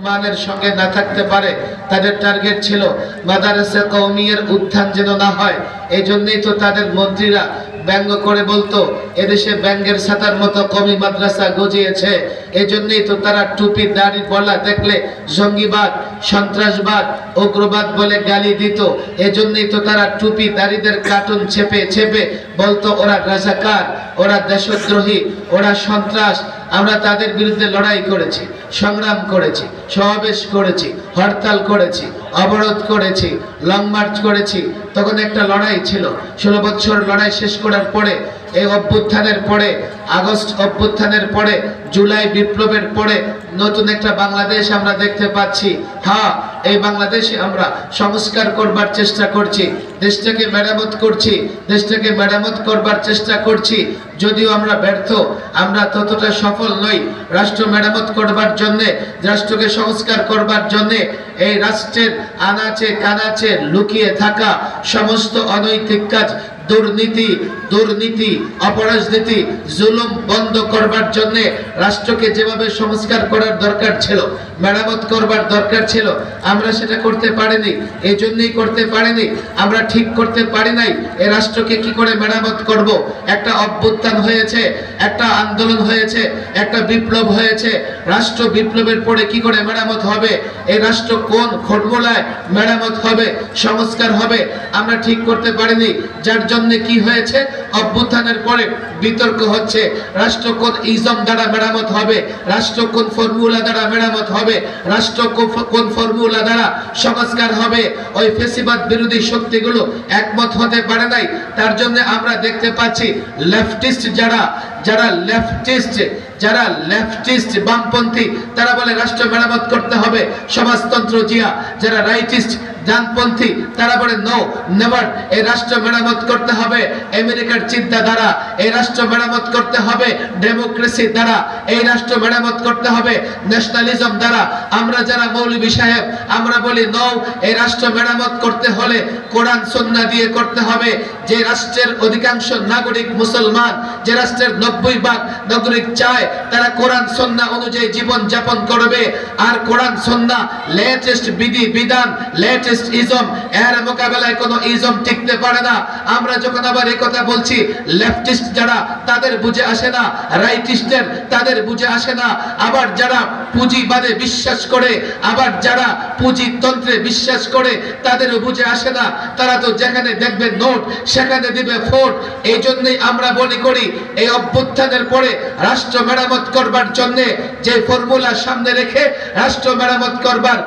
মানের সঙ্গে না থাকতে পারে। তাদের টার্গেট ছিল মাদ্রাসা কওমিয়ার উত্থান যেন না হয়। এই জন্যই তো তাদের মন্ত্রীরা ব্যঙ্গ করে বলতো এদেশে ব্যাঙ্গের ছাতার মতো কওমি মাদ্রাসা গজিয়েছে। এই জন্যই তো তারা টুপি দাড়ি বলা দেখলে জঙ্গিবাদ, সন্ত্রাসবাদ, উগ্রবাদ বলে গালি দিত। এই জন্যই তো তারা টুপি দাড়িদের কার্টুন ছেপে ছেপে বলতো ওরা রাজাকার, ওরা দেশদ্রোহী, ওরা সন্ত্রাস। আমরা তাদের বিরুদ্ধে লড়াই করেছি, সংগ্রাম করেছি, সমাবেশ করেছি, হরতাল করেছি, অবরোধ করেছি, লং মার্চ করেছি। তখন একটা লড়াই ছিল। 16 বছর লড়াই শেষ করার পরে, এই অভ্যুত্থানের পরে, আগস্ট অভ্যুত্থানের পরে, জুলাই বিপ্লবের পরে নতুন একটা বাংলাদেশ আমরা দেখতে পাচ্ছি। হ্যাঁ, এই বাংলাদেশে আমরা সংস্কার করবার চেষ্টা করছি, দেশটাকে মেরামত করছি, দেশটাকে মেরামত করবার চেষ্টা করছি। যদিও আমরা ব্যর্থ, আমরা ততটা সফল নই। রাষ্ট্র মেরামত করবার জন্যে, রাষ্ট্রকে সংস্কার করবার জন্যে এই রাষ্ট্রের আনাচে কানাচে লুকিয়ে থাকা সমস্ত অনৈতিক কাজ, দুর্নীতি, অপরাজনীতি, জুলুম বন্ধ করবার জন্য রাষ্ট্রকে যেভাবে সংস্কার করার দরকার ছিল, মেরামত করবার দরকার ছিল, আমরা সেটা করতে পারিনি। এই জন্যই করতে পারিনি, আমরা ঠিক করতে পারি নাই। এই রাষ্ট্রকে কি করে মেরামত করব? একটা অভ্যুত্থান হয়েছে, একটা আন্দোলন হয়েছে, একটা বিপ্লব হয়েছে। রাষ্ট্র বিপ্লবের পরে কি করে মেরামত হবে? এই রাষ্ট্র কোন ফর্মুলায় মেরামত হবে, সংস্কার হবে, আমরা ঠিক করতে পারিনি। যার জন্য কি হয়েছে? অভ্যুত্থানের পরে বিতর্ক হচ্ছে রাষ্ট্র কোন ইজম দ্বারা মেরামত হবে, রাষ্ট্র কোন ফর্মুলা দ্বারা মেরামত হবে, রাষ্ট্র কোন ফর্মুলা দ্বারা সংস্কার হবে। ওই ফ্যাসিবাদ বিরোধী শক্তিগুলো একমত হতে পারে নাই। তার জন্য আমরা দেখতে পাচ্ছি লেফটিস্ট যারা লেফটিস্ট বামপন্থী, তারা বলে রাষ্ট্র মেরামত করতে হবে, সমাজতন্ত্র জিয়া। যারা রাইটিস্ট ডানপন্থী, তারা বলে নো, নেভার, এই রাষ্ট্র মেরামত করতে হবে আমেরিকার চিন্তা দ্বারা, এই রাষ্ট্র মেরামত করতে হবে ডেমোক্রেসি দ্বারা, এই রাষ্ট্র মেরামত করতে হবে ন্যাশনালিজম দ্বারা। আমরা যারা মৌলভী সাহেব, আমরা বলি নো, এই রাষ্ট্র মেরামত করতে হলে কোরআন সুন্নাহ দিয়ে করতে হবে। যে রাষ্ট্রের অধিকাংশ নাগরিক মুসলমান, যে রাষ্ট্রের 90% নাগরিক চায় তারা কোরআন সুন্নাহ অনুযায়ী জীবন যাপন করবে। আর কোরআন সুন্নাহ লেটেস্ট বিধি বিধান, লেটেস্ট ইজম, এর মোকাবেলায় কোনো ইজম টিকতে পারে না। আমরা যখন আবার এই কথা বলছি, লেফটিস্ট যারা, তাদের বুঝে আসে না, রাইটিস্টের তাদের বুঝে আসে না। আবার যারা পুঁজিবাদে বিশ্বাস করে, আবার যারা পুঁজিতন্ত্রে বিশ্বাস করে, তাদেরও বুঝে আসে না। তারা তো যেখানে দেখবে নোট, সেখানে দিবে ফোট। এই জন্যই আমরা বলি করি, এই অভ্যুত্থানের পরে রাষ্ট্র মেরামত করবার জন্য যে ফর্মুলা সামনে রেখে রাষ্ট্র মেরামত করবার